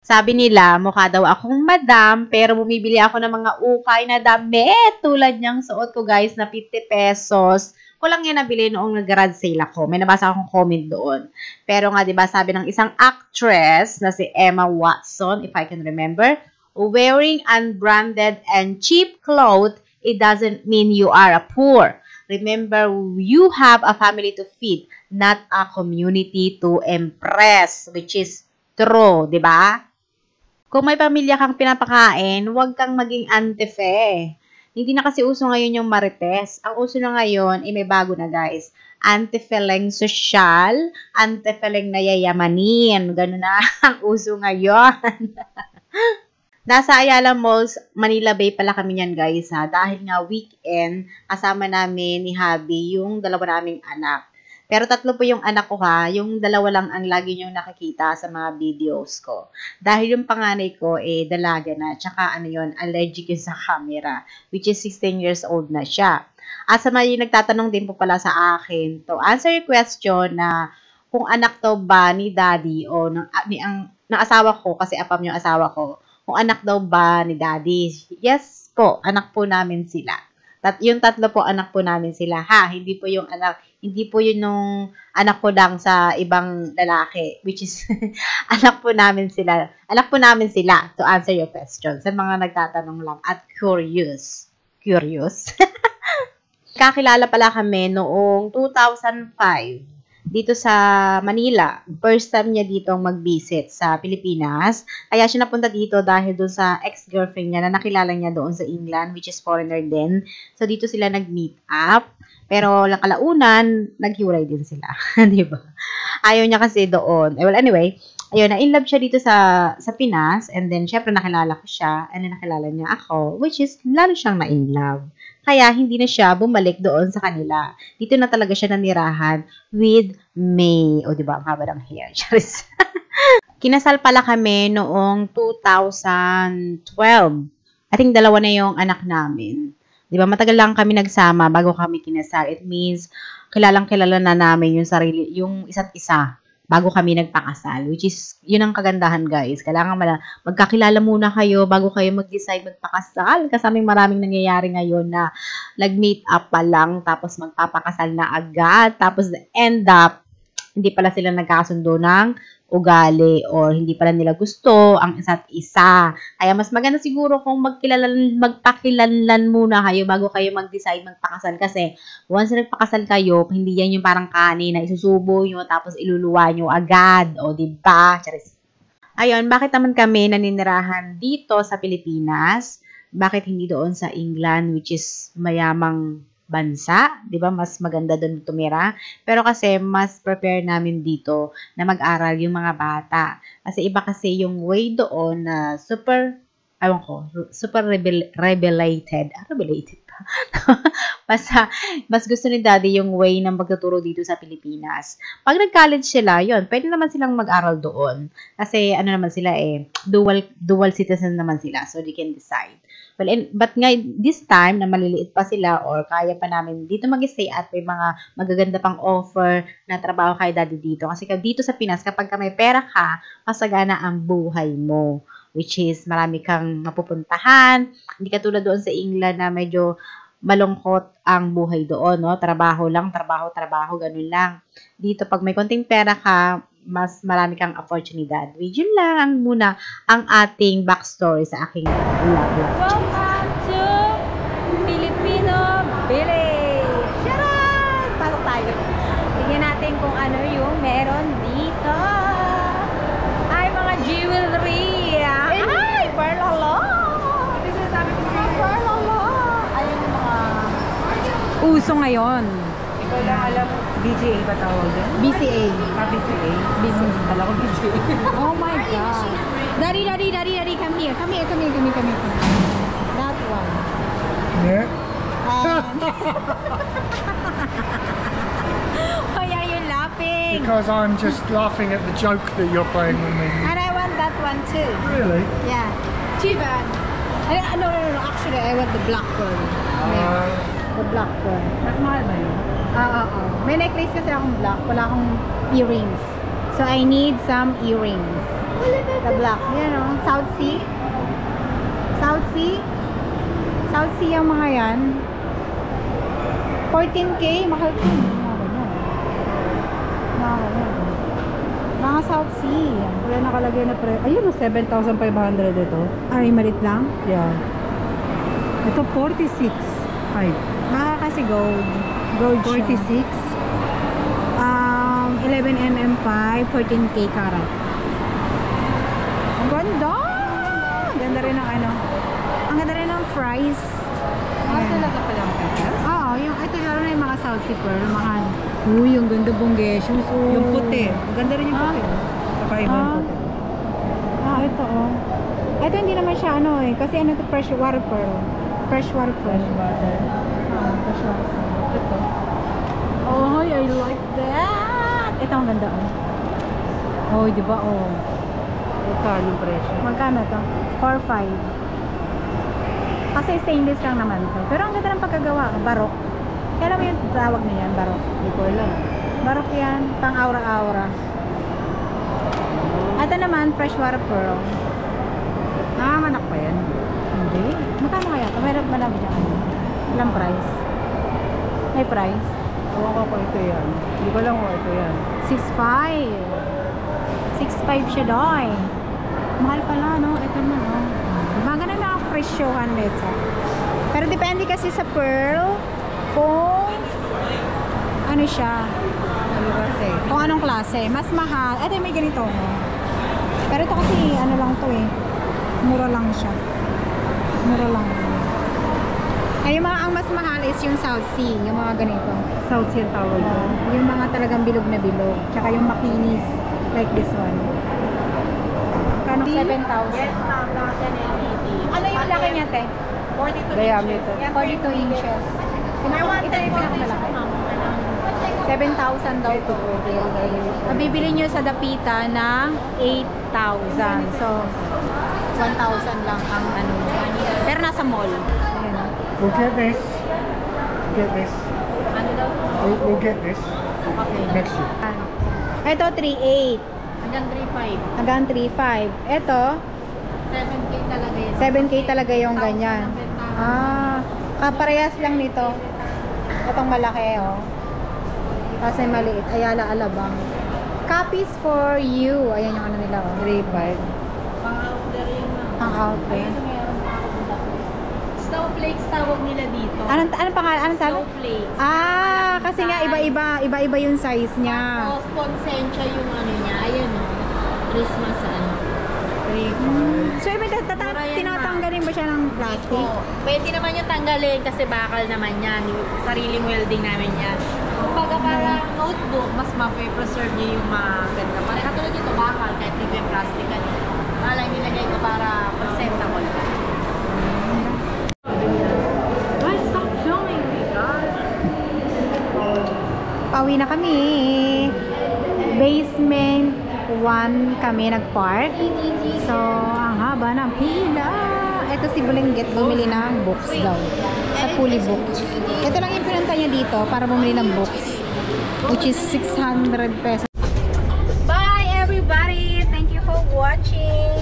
Sabi nila, mukha daw akong madam, pero bumibili ako ng mga ukay na damit. Tulad niyang suot ko, guys, na 50 pesos. Kulang yan nabili noong nag-garage sale ako. May nabasa akong comment doon. Pero nga, diba, sabi ng isang actress na si Emma Watson, if I can remember, wearing unbranded and cheap clothes, it doesn't mean you are a poor. Remember, you have a family to feed, not a community to impress, which is true, diba? Kung may pamilya kang pinapakain, huwag kang maging antife. Hindi na kasi uso ngayon yung marites. Ang uso na ngayon, may bago na, guys. Antifeleng social, antifeleng nayayamanin. Ganun na ang uso ngayon. Nasa Ayala Malls, Manila Bay pala kami yan, guys, ha. Dahil nga weekend, kasama namin ni Habi yung dalawa naming anak. Pero 3 po yung anak ko, ha. Yung 2 lang ang lagi niyong nakikita sa mga videos ko. Dahil yung panganay ko, dalaga na. Tsaka, allergic yun sa camera. Which is 16 years old na siya. At sa mga nagtatanong din po pala sa akin, to answer your question na kung anak to ba ni daddy o ng asawa ko, kasi apam yung asawa ko, kung anak daw ba ni daddy. Yes po, anak po namin sila. Yung 3 po, anak po namin sila. Ha, hindi po yung nung anak ko lang sa ibang lalaki, which is, anak po namin sila. Anak po namin sila, to answer your question. Sa mga nagtatanong lang at curious. Curious? Kakilala pala kami noong 2005. Dito sa Manila. First time niya dito mag-visit sa Pilipinas. Kaya siya napunta dito dahil doon sa ex-girlfriend niya na nakilala niya doon sa England, which is foreigner din. So, dito sila nag-meet up. Pero, lang kalaunan, naghiwalay din sila. Diba? Ayaw niya kasi doon. Well, anyway, ayun, na-inlove siya dito sa Pinas. And then, syempre, nakilala ko siya. And then, nakilala niya ako. Which is, lalo siyang na-inlove. Kaya, hindi na siya bumalik doon sa kanila. Dito na talaga siya nanirahan with May. O, diba? Ang haba ng hair. Charis. Kinasal pala kami noong 2012. I think 2 na yung anak namin. Diba? Matagal lang kami nagsama bago kami kinasal. It means, kilalang-kilala na namin yung isa't isa bago kami nagpakasal. Which is, yun ang kagandahan, guys. Kailangan magkakilala muna kayo bago kayo mag-decide magpakasal. Kasi maraming nangyayari ngayon na nag-meet up pa lang, tapos magpapakasal na agad. Tapos end up, hindi pala sila nagkasundo ng ugali or hindi pala nila gusto ang isa't isa. Kaya mas maganda siguro kung magpakilanlan muna kayo bago kayo mag-decide magpakasal. Kasi once na nagpakasal kayo, hindi yan yung parang kanin na isusubo nyo tapos iluluwa nyo agad. O, diba? Charis. Ayun, bakit naman kami naninirahan dito sa Pilipinas? Bakit hindi doon sa England, which is mayamang bansa, 'di ba? Mas maganda doon tumira. Pero kasi mas prepare namin dito na mag-aral yung mga bata. Kasi iba kasi yung way doon na super rebelated. Rebelated pa. mas gusto ni daddy yung way ng pagtuturo dito sa Pilipinas. Pag nag-college sila, yun, pwede naman silang mag-aral doon. Kasi naman sila dual citizen naman sila. So they can decide. Well, but nga, this time, na maliliit pa sila or kaya pa namin dito mag-stay at may mga magaganda pang offer na trabaho kay daddy dito. Kasi dito sa Pinas, kapag may pera ka, masagana ang buhay mo. Which is, marami kang mapupuntahan. Hindi katulad doon sa England na medyo malungkot ang buhay doon, no? Trabaho lang, trabaho, ganun lang. Dito, pag may konting pera ka, mas marami kang oportunidad. Yun lang muna ang ating backstory sa aking vlog. Welcome to Filipino Village! Sharon! Pasok tayo. Tingnan natin kung ano yung meron dito. Ay, mga jewelry! Ay, perlala! Perlala! Ayun yung mga uso ngayon. Ikaw lang alam, BGA ba tawag din? BCA. BCA? BCA. Kala ko BGA. Oh my God. Daddy, come here. Come here. That one. Yeah? Why are you laughing? Because I'm just laughing at the joke that you're playing with me. And I want that one too. Really? Yeah. Too bad. No. Actually, I want the black one. The black one. Mas mahal ba yun? May necklace kasi akong black. Wala akong earrings. So, I need some earrings. The black. Yan o. South Sea. South Sea. South Sea ang mga yan. 14K. Mahal ko. Mga South Sea. Wala nakalagay na pre. Ayun, 7,500 ito. Ay, malit lang? Yeah. Ito, 46. Ay. Kasi gold. Gold 46. 11mm5, 14K karat. Ang ganda! Ang ganda rin ng ano. Ang ganda rin ng price. Talaga pala ang petas? Oo, ito lalo na yung mga South Sea Pearl. Mahal. Uy, ang ganda bonggesyo. Yung puti. Ang ganda rin yung puti. Saka yung puti. Ito oh. Ito hindi naman siya ano eh. Kasi ano ito, fresh water pearl. Fresh water pearl. Fresh water. Fresh water pearl. Ito. Oh, I like that. Ito ang ganda oh. Oh, di ba oh. Magkano yung presyo? Magkano to? 4-5. Kasi stainless lang naman to. Pero ang ganda ng pagkagawa. Barok. Kaya mo yung tawag na yan, barok. Hindi ko alam. Barok yan. Pang aura-aura. Ito naman, freshwater pearl. Nakamanak pa yan? Hindi. Magkano kaya ito? Meron ba naman dyan? Ilang price? May price? Ewan ko ito yan. Hindi ko lang ito yan. 6.5. 6.5 siya doy. Mahal pala, no? Ito na, no? Mga ganun mga presyohan nito. Pero depende kasi sa pearl kung ano siya. Ano kasi? Kung anong klase. Mas mahal. Ito may ganito, no? Pero ito kasi, ano lang to eh. Mura lang siya. Mura lang. Ay, yung mga ang mas mahal is yung South Sea. Yung mga ganito. South Sea tawag yun. Yung mga talagang bilog na bilog. Tsaka yung makinis. Like this one. Kano? 7,000. Yes, ma'am. Lahat yan LED. Ano yung laki niya, te? 42 diameter. 42 inches. Ito yung pinakamalaki. 7,000 daw to. Mabibili nyo sa Dapita ng 8,000. So, 1,000 lang ang ano. Pero nasa mall. Ayan. We'll get this. Get this. Ano daw? We'll get this Okay. next year. Ito, 3,800. Hanggang 3.5. Hanggang 3,500. Ito, 7K talaga yan. 7K talaga yung ganyan. Kaparehas lang nito. Itong malaki, oh. Kasi maliit. Ayala Alabang. Copies for you. Ayan yung ano nila, oh. 3.5. Pang-outer yun na. Pang-outer. Ayun, mayroon pa ako. Snowflakes tawag nila dito. Anong pangalan? Anong sabi? Snowflakes. Kasi nga iba-iba yung size niya. Tapos, Ponsensya yung ano niya. Ayan o. Christmas ano. 3.5. So, may tinatanggalin ba siya ng plastic? Pwede naman yung tanggalin kasi bakal naman yan. Yung sariling welding namin yan. Kumbaga parang notebook, mas ma-preserve niyo yung maganda. Parang katulad dito, bakal, kahit hindi yung plastic ano. Malang nilagay ko para presentable ka. Why stop filming me, God? Pauwi na kami. Basement 1 kami nag-park. So, ang haba ng pila. Ito si Bulinggit bumili ng books daw. Sa Fully Books. Ito lang yung pinunta niya dito para bumili ng books. Which is 600 pesos. Bye everybody! Thank you for watching.